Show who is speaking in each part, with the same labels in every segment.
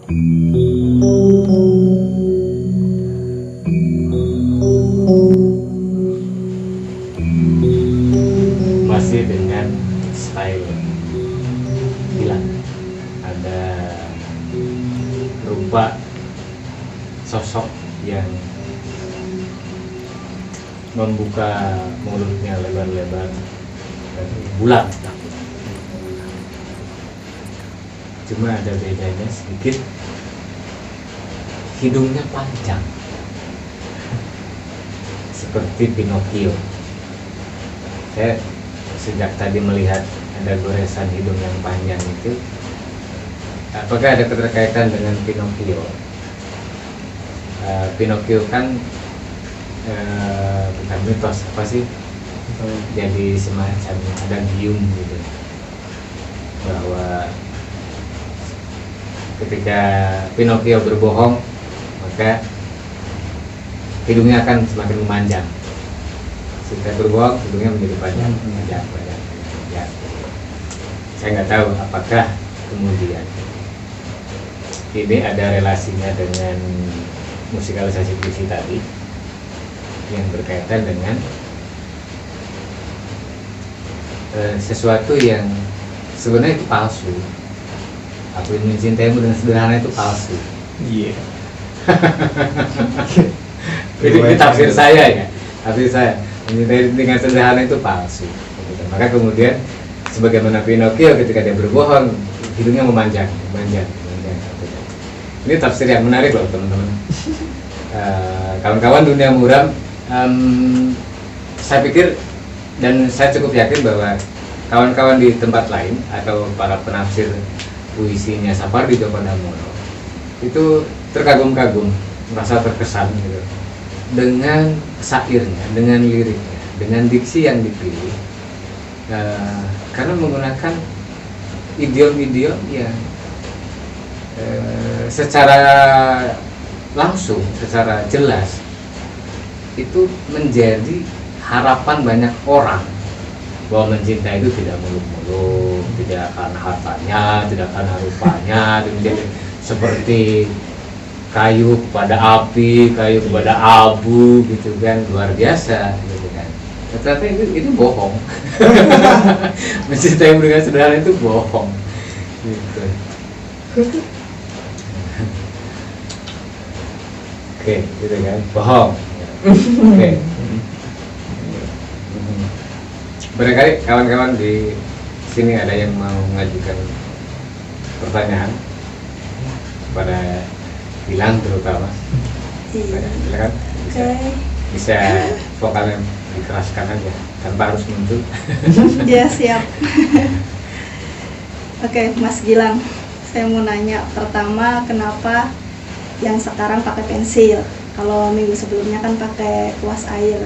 Speaker 1: Masih dengan style Gilang, ada rupa sosok yang membuka mulutnya lebar-lebar dan bulat. Cuma ada bedanya sedikit, hidungnya panjang seperti Pinocchio. Saya sejak tadi melihat ada goresan hidung yang panjang itu, apakah ada keterkaitan dengan Pinocchio? Pinocchio kan bukan mitos, apa sih? Jadi semacam ada gium gitu, bahwa ketika Pinocchio berbohong maka hidungnya akan semakin memanjang. Ketika berbohong hidungnya menjadi panjang. Ya. Saya nggak tahu apakah kemudian ini ada relasinya dengan musikalisasi puisi tadi yang berkaitan dengan sesuatu yang sebenarnya itu palsu. Aku ingin mencintaimu dengan sederhana itu palsu.
Speaker 2: Iya.
Speaker 1: Ini tafsir saya ya. Tafsir saya, mencintai dengan sederhana itu palsu. Maka kemudian sebagaimana Pinocchio ketika dia berbohong, hidungnya memanjang. Ini tafsir yang menarik loh teman-teman. Kawan-kawan dunia muram, saya pikir dan saya cukup yakin bahwa kawan-kawan di tempat lain atau para penafsir puisinya Sapardi Djoko Damono itu terkagum-kagum, merasa terkesan gitu dengan syairnya, dengan liriknya, dengan diksi yang dipilih, karena menggunakan idiom-idiom yang secara langsung, secara jelas itu menjadi harapan banyak orang bahwa mencinta itu tidak muluk-muluk, tidak karena hartanya, tidak karena rupanya, menjadi seperti kayu kepada api, kayu kepada abu gitu kan, luar biasa gitu kan. Ternyata itu bohong. Mencintai dengan sederhana itu bohong gitu. Oke, gitu kan, bohong. Oke. Barangkali kawan-kawan di sini ada yang mau mengajukan pertanyaan kepada Gilang terutama. Silakan. Bisa vokalnya dikeraskan aja tanpa harus muncul.
Speaker 3: Ya, siap. Oke, Mas Gilang, saya mau nanya pertama, kenapa yang sekarang pakai pensil? Kalau minggu sebelumnya kan pakai kuas air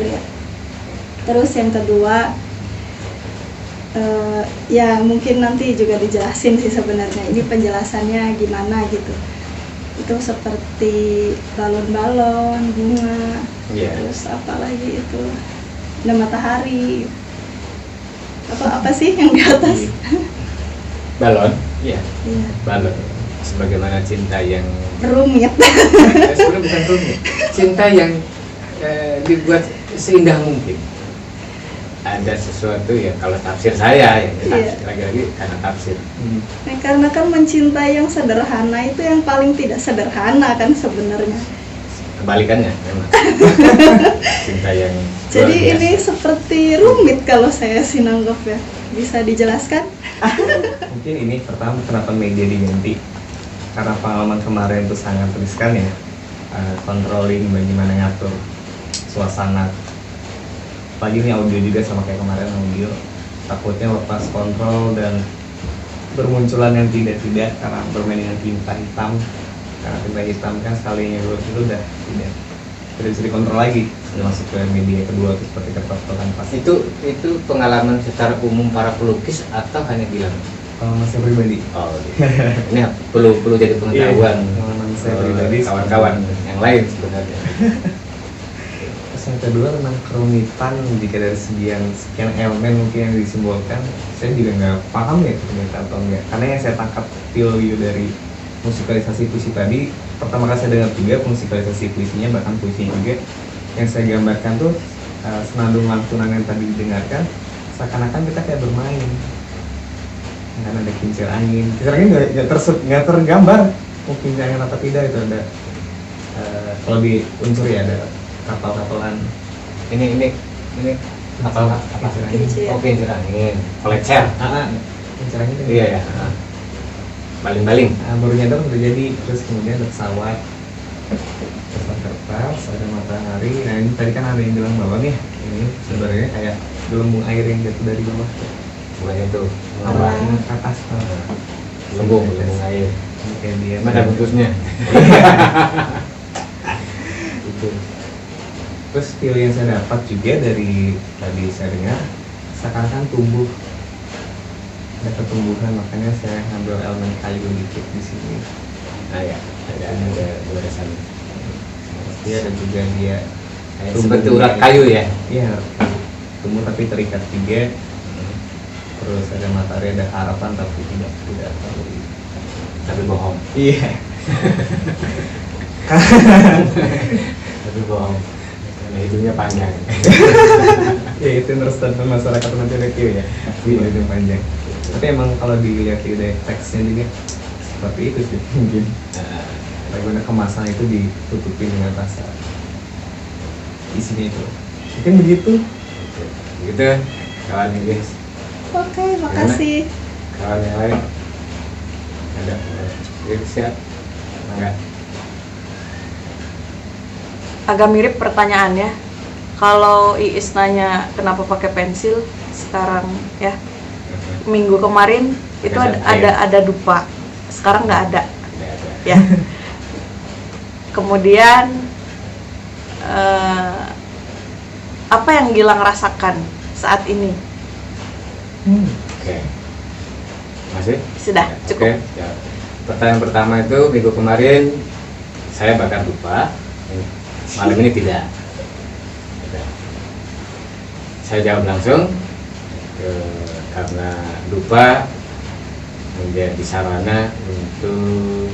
Speaker 3: ya. Terus yang kedua, ya mungkin nanti juga dijelasin sih sebenarnya ini penjelasannya gimana gitu. Itu seperti balon-balon, bunga, terus apa lagi itu, ada matahari, apa sih yang di atas?
Speaker 1: Balon, iya. Balon. Sebagaimana cinta yang
Speaker 3: rumit.
Speaker 1: Sebenarnya bukan rumit. Cinta yang dibuat seindah mungkin. Ada sesuatu yang kalau tafsir saya yang lagi-lagi karena tafsir.
Speaker 3: Nah, karena kan mencintai yang sederhana itu yang paling tidak sederhana kan sebenarnya.
Speaker 1: Kebalikannya memang. Cinta yang
Speaker 3: jadi ini seperti rumit kalau saya sih nanggap ya. Bisa dijelaskan?
Speaker 2: Mungkin ini pertama kenapa media diganti, karena pengalaman kemarin itu sangat riskan ya, controlling bagaimana ngatur suasana. Pagi ini audio juga sama kayak kemarin audio, takutnya lepas kontrol dan bermunculan yang tidak karena bermain dengan tinta hitam. Karena tinta hitam kan sekalinya itu udah tidak bisa dikontrol lagi, sudah masuk ke media kedua itu seperti kertas-kertas pas.
Speaker 1: Itu pengalaman secara umum para pelukis atau hanya Gilang?
Speaker 2: Saya pribadi.
Speaker 1: Oh, ini perlu jadi pengetahuan.
Speaker 2: Pengalaman saya pribadi,
Speaker 1: kawan-kawan yang lain sebenarnya.
Speaker 2: Yang kedua tentang kerumitan, jika dari sekian elemen mungkin yang disimbolkan, saya juga nggak paham ya ternyata atau enggak, karena yang saya tangkap feel dari musikalisasi puisi tadi, pertama kali saya dengar juga musikalisasi puisinya, bahkan puisi juga yang saya gambarkan tuh senandung lantunan yang tadi didengarkan, seakan-akan kita kayak bermain. Kan ada kincir angin nggak tergambar mungkin kincir angin atau tidak, itu ada kalau di unsur ya ada kapal-kapalan.
Speaker 1: Ini kapal apa?
Speaker 3: Kincir.
Speaker 1: Oh, kincir angin, kolecer.
Speaker 2: Kincir angin itu
Speaker 1: Iya ya. Baling-baling.
Speaker 2: baru nyadar udah jadi. Terus kemudian ada pesawat, kertas, ada matahari. Nah ini tadi kan ada yang bilang balon ya, ini sebenarnya kayak gelembung air yang jatuh dari bawah,
Speaker 1: Bukan itu.
Speaker 2: ke atas.
Speaker 1: Gelembung air.
Speaker 2: Kayak dia
Speaker 1: Mana bentuknya? Itu.
Speaker 2: Terus feel yang saya dapat juga dari tadi saya dengar, seakan-akan tumbuh, ada pertumbuhan, makanya saya ngambil elemen kayu dikit di sini.
Speaker 1: Nah ya, ada goresan.
Speaker 2: Dia ada juga dia kayak
Speaker 1: Seperti
Speaker 2: tumbuh
Speaker 1: urat
Speaker 2: di-
Speaker 1: kayu ya.
Speaker 2: Iya, tumbuh tapi terikat juga. Terus ada matahari, ada harapan tapi tidak terlalu.
Speaker 1: Tapi bohong.
Speaker 2: Iya.
Speaker 1: Tapi bohong. Karena hidungnya panjang.
Speaker 2: Ya itu statement masyarakat Mancanegara ya, itu panjang. Tapi emang kalau dilihat dari teksnya juga seperti itu sih mungkin. Bagaimana kemasan itu ditutupi dengan rasa isinya itu. Mungkin begitu.
Speaker 1: Gitu kawan guys.
Speaker 3: Oke, makasih.
Speaker 1: Kawan yang lain ada. Gitu siap. Enggak.
Speaker 4: Agak mirip pertanyaannya. Kalau Iis nanya kenapa pakai pensil, sekarang ya minggu kemarin itu ada dupa, sekarang nggak ada ya. Kemudian apa yang Gilang rasakan saat ini?
Speaker 1: Oke. Masih?
Speaker 4: Sudah cukup.
Speaker 1: Oke, ya. Pertanyaan pertama itu minggu kemarin saya bakar dupa, malam ini tidak. Saya jawab langsung karena dupa menjadi sarana untuk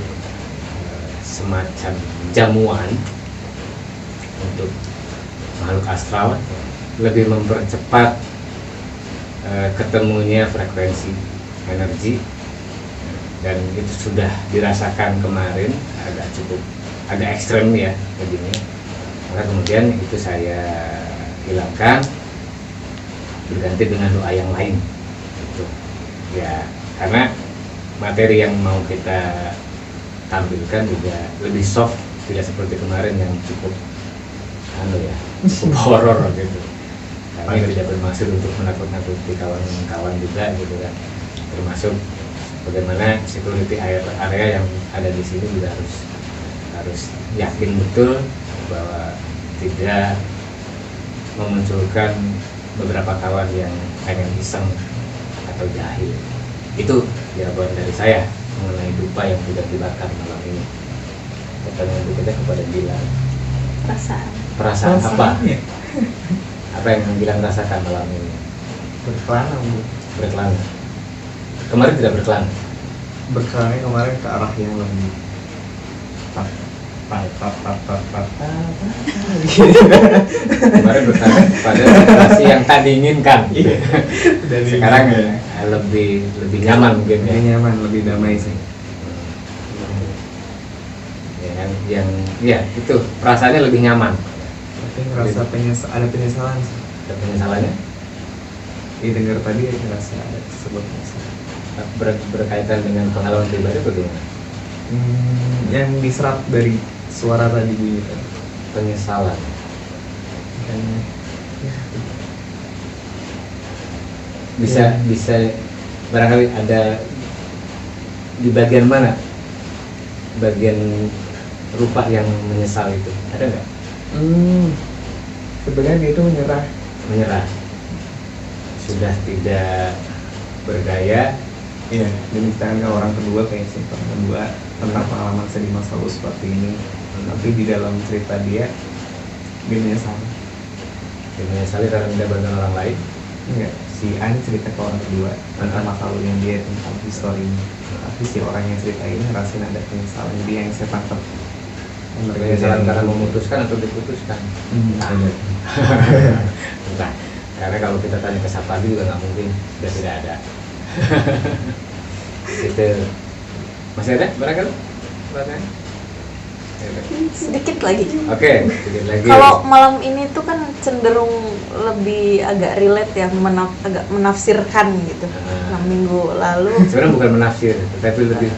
Speaker 1: semacam jamuan untuk makhluk astral, lebih mempercepat ketemunya frekuensi energi, dan itu sudah dirasakan kemarin agak ekstrem ya jadinya. Maka kemudian itu saya hilangkan, berganti dengan doa yang lain gitu. Ya karena materi yang mau kita tampilkan juga lebih soft, tidak seperti kemarin yang cukup horor gitu. Karena tidak bermaksud untuk menakut-nakuti kawan-kawan juga gitu kan, termasuk bagaimana security area yang ada di sini juga harus yakin betul bahwa tidak memunculkan beberapa kawan yang pengen iseng atau jahil. Itu jawaban dari saya mengenai dupa yang tidak dibakar malam ini. Pertanyaan berikutnya kepada Gilang. Perasaan apa? Apa yang Gilang rasakan malam ini?
Speaker 2: Berkelana, Bu.
Speaker 1: Berkelana. Kemarin tidak berkelana.
Speaker 2: Berkelana kemarin ke arah yang lebih
Speaker 1: Kemarin berkelana pada situasi yang tak diinginkan.
Speaker 2: Dari
Speaker 1: Sekarang lebih nyaman mungkin ya.
Speaker 2: lebih nyaman, lebih damai sih.
Speaker 1: Yang ya itu perasaannya lebih nyaman.
Speaker 2: Tapi ngerasa ada penyesalan sih.
Speaker 1: Dan penyesalannya
Speaker 2: Dengar tadi ya ngerasa ada sebuah penyesalan.
Speaker 1: berkaitan dengan pengalaman pribadi bagaimana?
Speaker 2: Yang diserap dari suara tadi bunyi tadi.
Speaker 1: Penyesalan.
Speaker 2: Dan ya,
Speaker 1: Bisa barangkali ada di bagian mana? Bagian rupa yang menyesal itu ada nggak?
Speaker 2: sebenarnya dia itu
Speaker 1: Menyerah, sudah tidak berdaya.
Speaker 2: Iya, dimintakan ke orang kedua kayak sih, orang kedua tentang pengalaman saya di masa lalu seperti ini. Tapi di dalam cerita dia menyesal.
Speaker 1: Dia menyesali karena tidak bantuan orang lain.
Speaker 2: Enggak, si A ini cerita ke orang kedua tentang masa lalunya dia, tentang historinya, tapi si orang yang cerita ini ngerasain ada penyesalan. Jadi yang saya tangkap
Speaker 1: penyesalan karena memutuskan atau diputuskan.
Speaker 2: ada.
Speaker 1: Bukan. Karena kalau kita tanya ke Sapadi juga nggak mungkin sudah tidak ada. Itu masih ada barangkali? Barangkali?
Speaker 4: Sedikit lagi.
Speaker 1: Oke, sedikit lagi.
Speaker 4: Kalau malam ini tuh kan cenderung lebih agak relate ya, agak menafsirkan gitu. Nah, minggu lalu
Speaker 1: sebenarnya bukan menafsir, tetapi lebih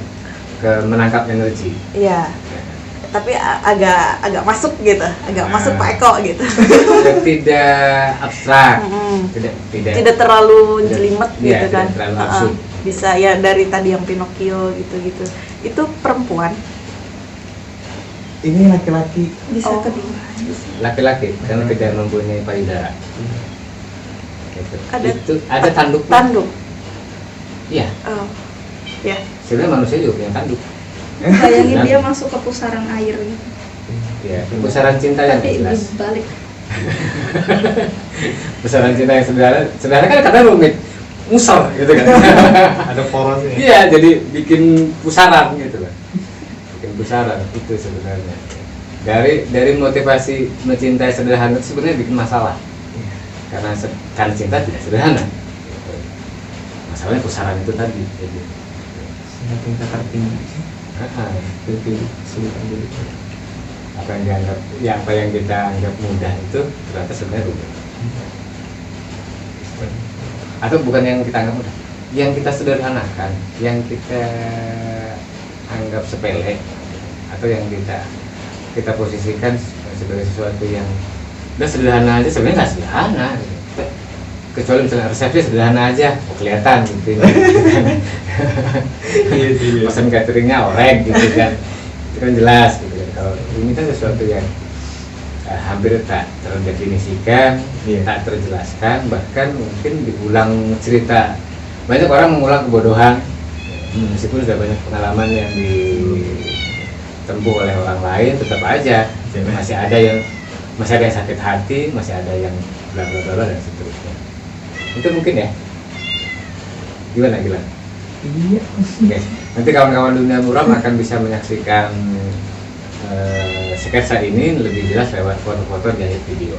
Speaker 1: ke menangkap energi.
Speaker 4: iya. Tapi agak masuk gitu, agak masuk Pak Eko gitu.
Speaker 1: Tidak abstrak,
Speaker 4: Tidak terlalu jelimet
Speaker 1: iya,
Speaker 4: gitu kan.
Speaker 1: tidak terlalu absurd.
Speaker 4: Bisa ya dari tadi yang Pinocchio gitu-gitu. Itu perempuan.
Speaker 2: Ini laki-laki.
Speaker 3: Bisa
Speaker 4: Oh.
Speaker 3: kedua.
Speaker 1: Laki-laki karena tidak mempunyai payudara. Gitu.
Speaker 4: Ada
Speaker 1: Itu ada tanduk.
Speaker 4: tanduk.
Speaker 1: Iya,
Speaker 4: Oh. Ya.
Speaker 1: sebenarnya manusia juga punya tanduk.
Speaker 3: Bayangin dia masuk ke pusaran air gitu.
Speaker 1: Ya, pusaran cinta yang
Speaker 3: Tapi
Speaker 1: jelas.
Speaker 3: dibalik.
Speaker 1: Pusaran cinta yang sederhana kan kadang rumit, musor gitu kan.
Speaker 2: Ada porosnya.
Speaker 1: Iya, jadi bikin pusaran gitu kan. Bikin pusaran itu sebenarnya. Dari motivasi mencintai sederhana itu sebenarnya bikin masalah. Karena cinta tidak sederhana. Gitu. Masalahnya pusaran itu tadi. Jadi,
Speaker 2: Tingkat tertinggi. Lebih sulit jadi.
Speaker 1: apa yang kita anggap mudah itu ternyata sebenarnya rumit. Atau bukan yang kita anggap mudah, yang kita sederhanakan, yang kita anggap sepele, atau yang kita posisikan sebagai sesuatu yang udah sederhana aja, sebenarnya nggak sederhana gitu. Kecuali misalnya resepnya sederhana aja, kelihatan gitu.
Speaker 2: Iya sih.
Speaker 1: Pesan cateringnya orek gitu kan, itu kan jelas gitu kan. Kalau ini kan sesuatu yang hampir tak terdefinisikan, tak terjelaskan, bahkan mungkin diulang cerita. Banyak orang mengulang kebodohan, meskipun sudah banyak pengalaman yang ditempuh oleh orang lain, tetap aja masih ada yang sakit hati, masih ada yang bla bla bla dan seterusnya. Itu mungkin ya. Gimana?
Speaker 2: Iya.
Speaker 1: Oke. Nanti kawan-kawan dunia muram akan bisa menyaksikan sketsa ini lebih jelas lewat foto-foto dan video.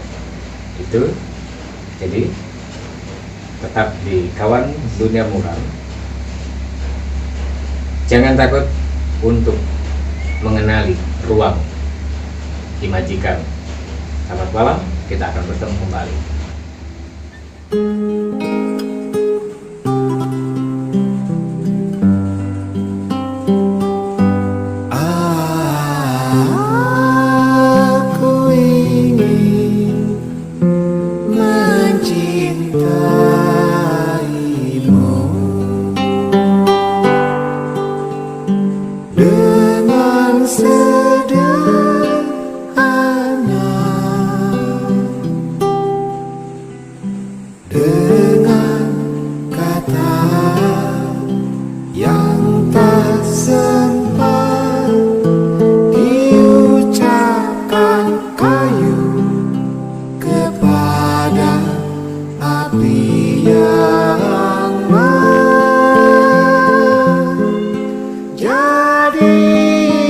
Speaker 1: Itu jadi tetap di kawan dunia muram. Jangan takut untuk mengenali ruang imajikan. Selamat malam, kita akan bertemu kembali.
Speaker 5: Aku ingin mencintaimu dengan sederhana, dengan kata yang tak sempat diucapkan, kayu kepada api yang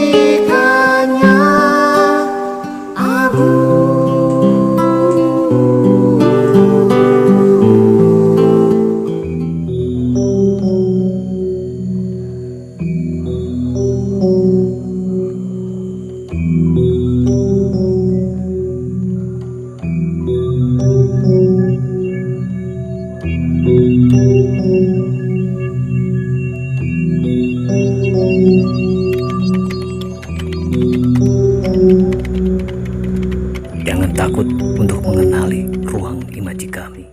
Speaker 5: menjadikannya abu.
Speaker 6: Jangan takut untuk mengenali ruang imaji kami.